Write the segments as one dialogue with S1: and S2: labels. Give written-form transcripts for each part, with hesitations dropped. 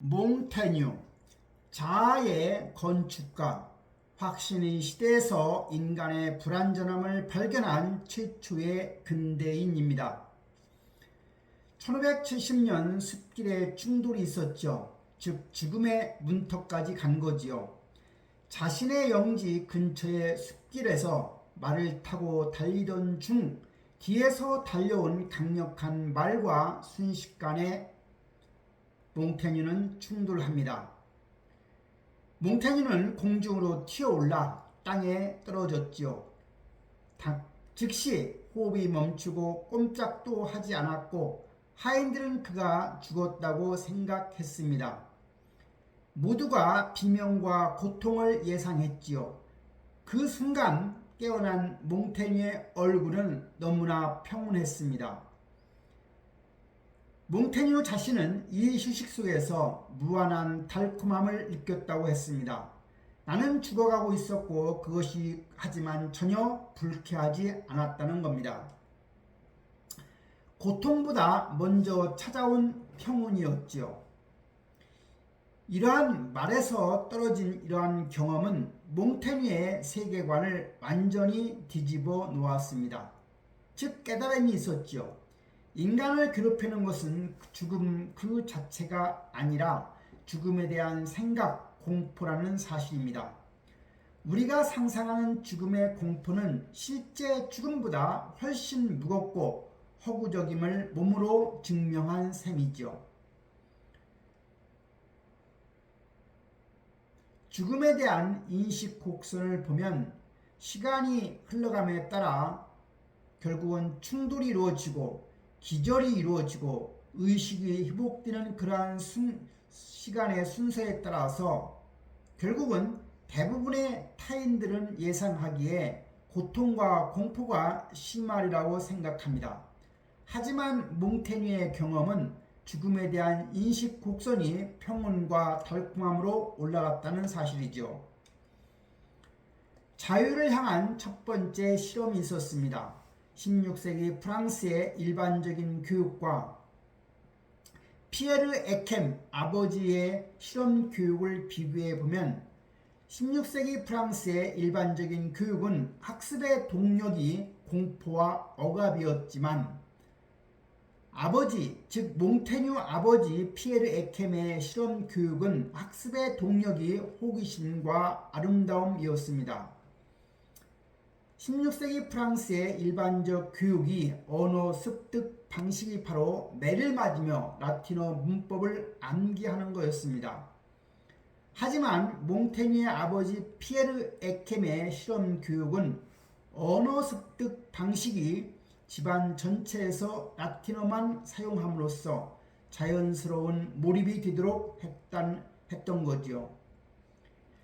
S1: 몽테뉴, 자아의 건축가, 확신의 시대에서 인간의 불완전함을 발견한 최초의 근대인입니다. 1570년 숲길에 충돌이 있었죠. 즉 죽음의 문턱까지 간 거지요. 자신의 영지 근처의 숲길에서 말을 타고 달리던 중 뒤에서 달려온 강력한 말과 순식간에 몽테뉴는 충돌합니다. 몽테뉴는 공중으로 튀어올라 땅에 떨어졌지요. 즉시 호흡이 멈추고 꼼짝도 하지 않았고 하인들은 그가 죽었다고 생각했습니다. 모두가 비명과 고통을 예상했지요. 그 순간 깨어난 몽테뉴의 얼굴은 너무나 평온했습니다. 몽테뉴 자신은 이 휴식 속에서 무한한 달콤함을 느꼈다고 했습니다. 나는 죽어가고 있었고 그것이 하지만 전혀 불쾌하지 않았다는 겁니다. 고통보다 먼저 찾아온 평온이었지요. 이러한 말에서 떨어진 이러한 경험은 몽테뉴의 세계관을 완전히 뒤집어 놓았습니다. 즉 깨달음이 있었지요. 인간을 괴롭히는 것은 죽음 그 자체가 아니라 죽음에 대한 생각, 공포라는 사실입니다. 우리가 상상하는 죽음의 공포는 실제 죽음보다 훨씬 무겁고 허구적임을 몸으로 증명한 셈이죠. 죽음에 대한 인식 곡선을 보면 시간이 흘러감에 따라 결국은 충돌이 이루어지고 기절이 이루어지고 의식이 회복되는 그러한 시간의 순서에 따라서 결국은 대부분의 타인들은 예상하기에 고통과 공포가 심하리라고 생각합니다. 하지만 몽테뉴의 경험은 죽음에 대한 인식 곡선이 평온과 달콤함으로 올라갔다는 사실이죠. 자유를 향한 첫 번째 실험이 있었습니다. 16세기 프랑스의 일반적인 교육과 피에르 에켐 아버지의 실험 교육을 비교해 보면 16세기 프랑스의 일반적인 교육은 학습의 동력이 공포와 억압이었지만 아버지, 즉 몽테뉴 아버지 피에르 에켐의 실험 교육은 학습의 동력이 호기심과 아름다움이었습니다. 16세기 프랑스의 일반적 교육이 언어 습득 방식이 바로 매를 맞으며 라틴어 문법을 암기하는 거였습니다. 하지만 몽테뉴의 아버지 피에르 에켐의 실험 교육은 언어 습득 방식이 집안 전체에서 라틴어만 사용함으로써 자연스러운 몰입이 되도록 했던 거지요.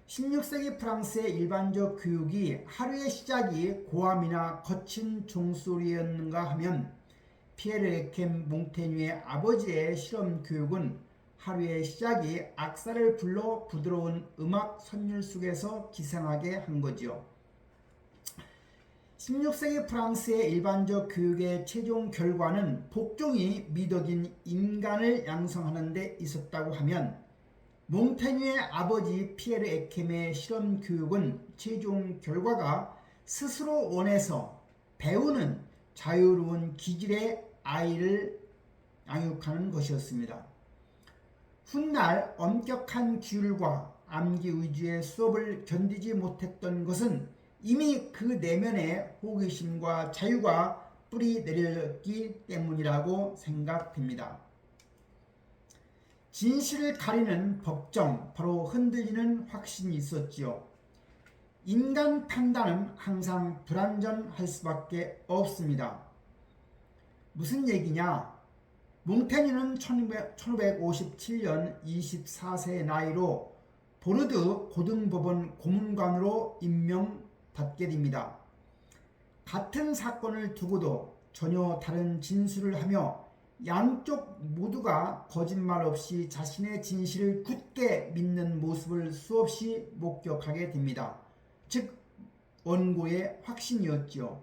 S1: 16세기 프랑스의 일반적 교육이 하루의 시작이 고함이나 거친 종소리였는가 하면 피에르 에켐 몽테뉴의 아버지의 실험 교육은 하루의 시작이 악사를 불러 부드러운 음악 선율 속에서 기상하게 한 거지요. 16세기 프랑스의 일반적 교육의 최종 결과는 복종이 미덕인 인간을 양성하는 데 있었다고 하면 몽테뉴의 아버지 피에르 에켐의 실험 교육은 최종 결과가 스스로 원해서 배우는 자유로운 기질의 아이를 양육하는 것이었습니다. 훗날 엄격한 규율과 암기 위주의 수업을 견디지 못했던 것은 이미 그 내면에 호기심과 자유가 뿌리 내렸기 때문이라고 생각됩니다. 진실을 가리는 법정, 바로 흔들리는 확신이 있었지요. 인간 판단은 항상 불완전할 수밖에 없습니다. 무슨 얘기냐? 몽테뉴는 1557년 24세의 나이로 보르드 고등법원 고문관으로 임명받게 됩니다. 같은 사건을 두고도 전혀 다른 진술을 하며 양쪽 모두가 거짓말 없이 자신의 진실을 굳게 믿는 모습을 수없이 목격하게 됩니다. 즉 원고의 확신이었지요.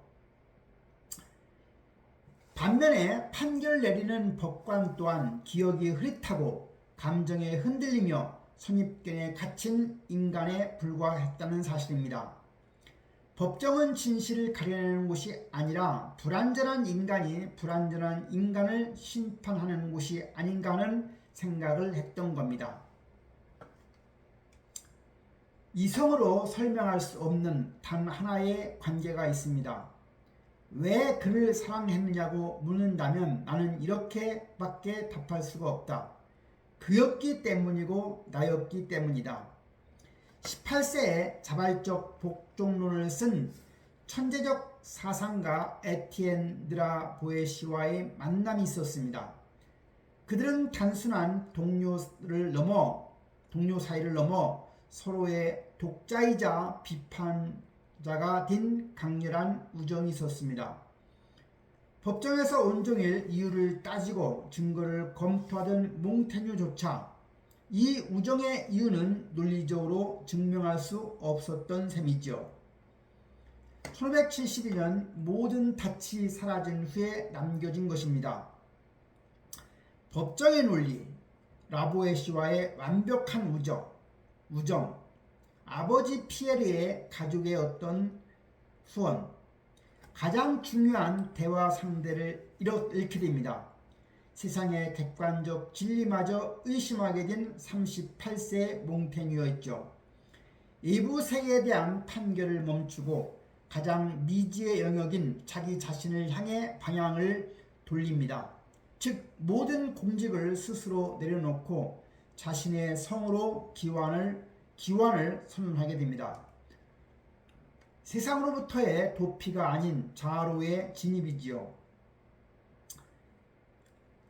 S1: 반면에 판결 내리는 법관 또한 기억이 흐릿하고 감정에 흔들리며 선입견에 갇힌 인간에 불과했다는 사실입니다. 법정은 진실을 가려내는 곳이 아니라 불완전한 인간이 불완전한 인간을 심판하는 곳이 아닌가 하는 생각을 했던 겁니다. 이성으로 설명할 수 없는 단 하나의 관계가 있습니다. 왜 그를 사랑했느냐고 묻는다면 나는 이렇게밖에 답할 수가 없다. 그였기 때문이고 나였기 때문이다. 18세에 자발적 복종론을 쓴 천재적 사상가 에티엔 드라보에시와의 만남이 있었습니다. 그들은 단순한 동료 사이를 넘어 서로의 독자이자 비판자가 된 강렬한 우정이 있었습니다. 법정에서 온종일 이유를 따지고 증거를 검토하던 몽테뉴조차 이 우정의 이유는 논리적으로 증명할 수 없었던 셈이죠. 1572년 모든 닻이 사라진 후에 남겨진 것입니다. 법정의 논리, 라보에시와의 완벽한 우정, 아버지 피에르의 가족의 어떤 후원, 가장 중요한 대화 상대를 잃게 됩니다. 세상의 객관적 진리마저 의심하게 된 38세의 몽테뉴였죠. 외부 세계에 대한 판결을 멈추고 가장 미지의 영역인 자기 자신을 향해 방향을 돌립니다. 즉 모든 공직을 스스로 내려놓고 자신의 성으로 기원을 선언하게 됩니다. 세상으로부터의 도피가 아닌 자아로의 진입이지요.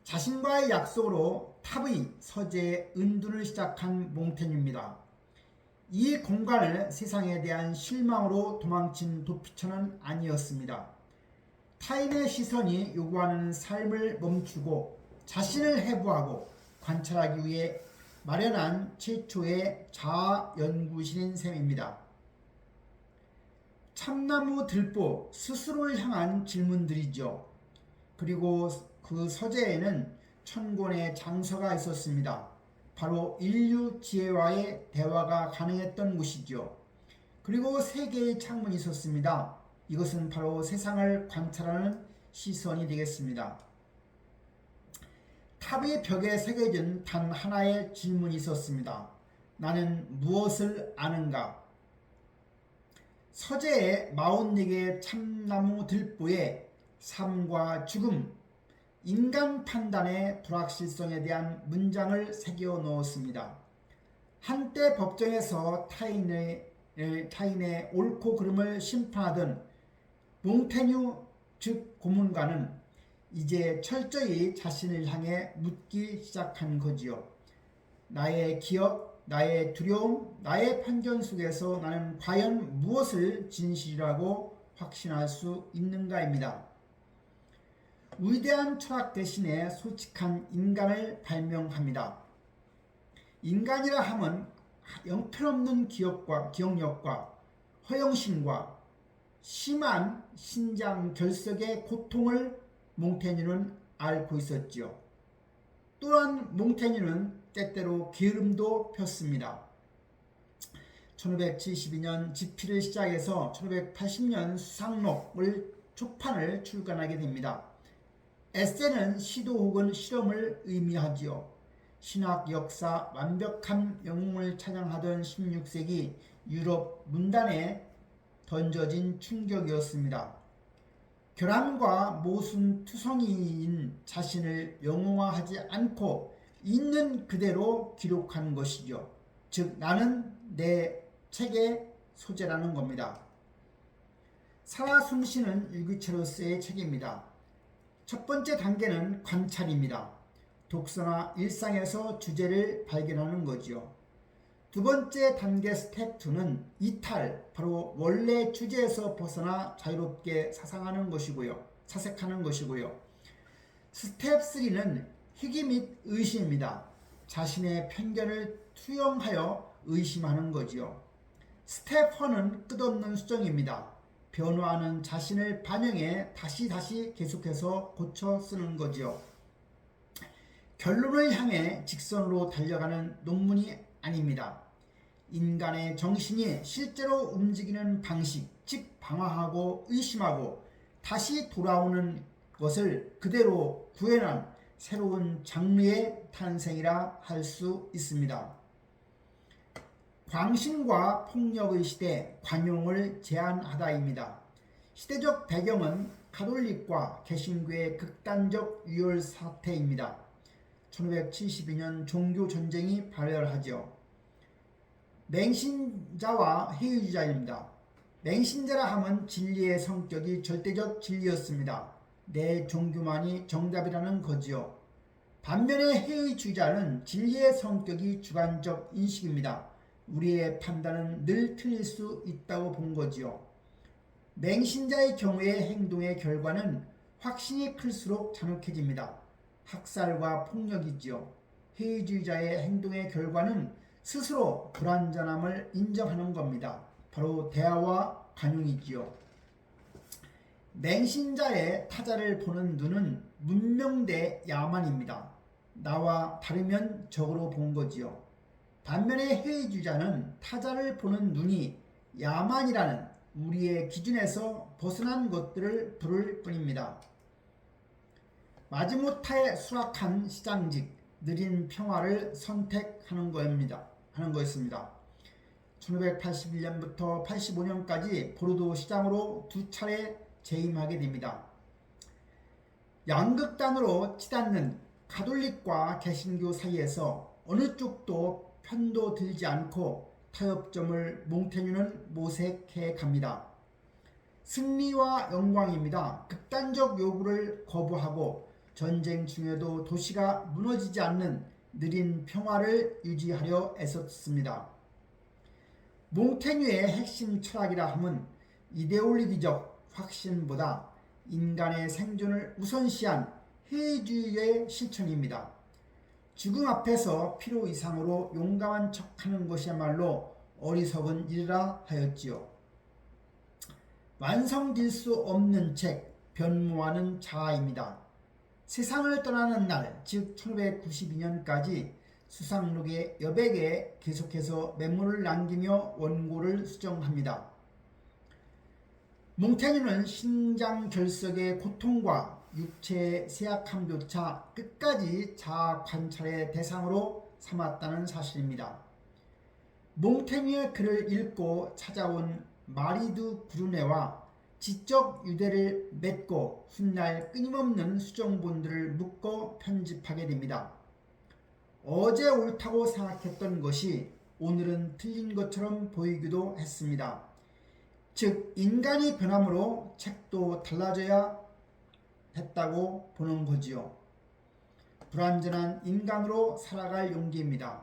S1: 자신과의 약속으로 탑의 서재에 은둔을 시작한 몽테뉴입니다. 이 공간을 세상에 대한 실망으로 도망친 도피처는 아니었습니다. 타인의 시선이 요구하는 삶을 멈추고 자신을 해부하고 관찰하기 위해 마련한 최초의 자아 연구실인 셈입니다. 참나무 들보 스스로를 향한 질문들이죠. 그리고 그 서재에는 천권의 장서가 있었습니다. 바로 인류 지혜와의 대화가 가능했던 곳이죠. 그리고 세 개의 창문이 있었습니다. 이것은 바로 세상을 관찰하는 시선이 되겠습니다. 탑의 벽에 새겨진 단 하나의 질문이 있었습니다. 나는 무엇을 아는가? 서재의 44개의 참나무 들보에 삶과 죽음, 인간 판단의 불확실성에 대한 문장을 새겨 넣었습니다. 한때 법정에서 타인의 옳고 그름을 심판하던 몽테뉴 즉 고문관은 이제 철저히 자신을 향해 묻기 시작한 거지요. 나의 기억, 나의 두려움, 나의 편견 속에서 나는 과연 무엇을 진실이라고 확신할 수 있는가입니다. 위대한 철학 대신에 솔직한 인간을 발명합니다. 인간이라 함은 형편없는 기억력과 허영심과 심한 신장 결석의 고통을 몽테뉴는 앓고 있었지요. 또한 몽테뉴는 때때로 게으름도 폈습니다. 1572년 집필을 시작해서 1580년 수상록을 초판을 출간하게 됩니다. 에세는 시도 혹은 실험을 의미하지요. 신학 역사 완벽한 영웅을 찬양하던 16세기 유럽 문단에 던져진 충격이었습니다. 결함과 모순투성이인 자신을 영웅화하지 않고 있는 그대로 기록한 것이죠. 즉 나는 내 책의 소재라는 겁니다. 살아 숨쉬는 일기체로서의 책입니다. 첫 번째 단계는 관찰입니다. 독서나 일상에서 주제를 발견하는 거지요. 두 번째 단계 스텝 2는 이탈, 바로 원래 주제에서 벗어나 자유롭게 사색하는 것이고요. 스텝 3는 희귀 및 의심입니다. 자신의 편견을 투영하여 의심하는 거지요. 스텝 4는 끝없는 수정입니다. 변화하는 자신을 반영해 다시 계속해서 고쳐 쓰는 거지요. 결론을 향해 직선으로 달려가는 논문이 아닙니다. 인간의 정신이 실제로 움직이는 방식, 즉 방황하고 의심하고 다시 돌아오는 것을 그대로 구현한 새로운 장르의 탄생이라 할 수 있습니다. 광신과 폭력의 시대, 관용을 제한하다입니다. 시대적 배경은 가톨릭과 개신교의 극단적 유혈 사태입니다. 1572년 종교전쟁이 발열하죠. 맹신자와 해의주자입니다. 맹신자라 함은 진리의 성격이 절대적 진리였습니다. 내 종교만이 정답이라는 거지요. 반면에 해의주자는 진리의 성격이 주관적 인식입니다. 우리의 판단은 늘 틀릴 수 있다고 본 거지요. 맹신자의 경우의 행동의 결과는 확신이 클수록 잔혹해집니다. 학살과 폭력이지요. 해의주의자의 행동의 결과는 스스로 불완전함을 인정하는 겁니다. 바로 대화와 관용이지요. 맹신자의 타자를 보는 눈은 문명 대 야만입니다. 나와 다르면 적으로 본 거지요. 반면에 해의주의자는 타자를 보는 눈이 야만이라는 우리의 기준에서 벗어난 것들을 부를 뿐입니다. 마지못해 수락한 시장직, 느린 평화를 선택하는 거였습니다. 1581년부터 85년까지 보르도 시장으로 두 차례 재임하게 됩니다. 양극단으로 치닫는 가톨릭과 개신교 사이에서 어느 쪽도 편도 들지 않고 타협점을 몽테뉴는 모색해 갑니다. 승리와 영광입니다. 극단적 요구를 거부하고 전쟁 중에도 도시가 무너지지 않는 느린 평화를 유지하려 애썼습니다. 몽테뉴의 핵심 철학이라 함은 이데올로기적 확신보다 인간의 생존을 우선시한 해의주의의 실천입니다. 죽음 앞에서 필요 이상으로 용감한 척하는 것이야말로 어리석은 일이라 하였지요. 완성될 수 없는 책, 변모하는 자아입니다. 세상을 떠나는 날, 즉 1592년까지 수상록의 여백에 계속해서 메모를 남기며 원고를 수정합니다. 몽테뉴는 신장결석의 고통과 육체의 쇠약함조차 끝까지 자아 관찰의 대상으로 삼았다는 사실입니다. 몽테뉴의 글을 읽고 찾아온 마리두 브루네와 지적 유대를 맺고 훗날 끊임없는 수정본들을 묶어 편집하게 됩니다. 어제 옳다고 생각했던 것이 오늘은 틀린 것처럼 보이기도 했습니다. 즉 인간이 변함으로 책도 달라져야 했다고 보는 거지요. 불완전한 인간으로 살아갈 용기입니다.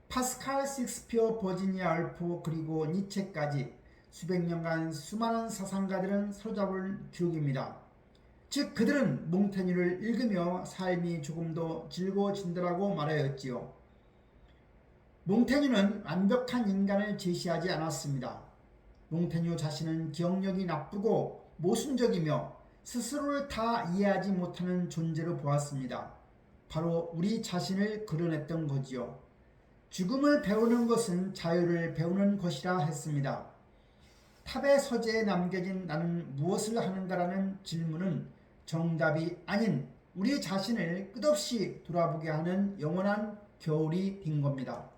S1: 파스칼, 식스피어, 버지니아 울프 그리고 니체까지 수백 년간 수많은 사상가들은 사로잡은 기록입니다. 즉 그들은 몽테뉴를 읽으며 삶이 조금 더 즐거워진다라고 말하였지요. 몽테뉴는 완벽한 인간을 제시하지 않았습니다. 몽테뉴 자신은 기억력이 나쁘고 모순적이며 스스로를 다 이해하지 못하는 존재로 보았습니다. 바로 우리 자신을 그려냈던 거지요. 죽음을 배우는 것은 자유를 배우는 것이라 했습니다. 탑의 서재에 남겨진 나는 무엇을 하는가라는 질문은 정답이 아닌 우리 자신을 끝없이 돌아보게 하는 영원한 겨울이 된 겁니다.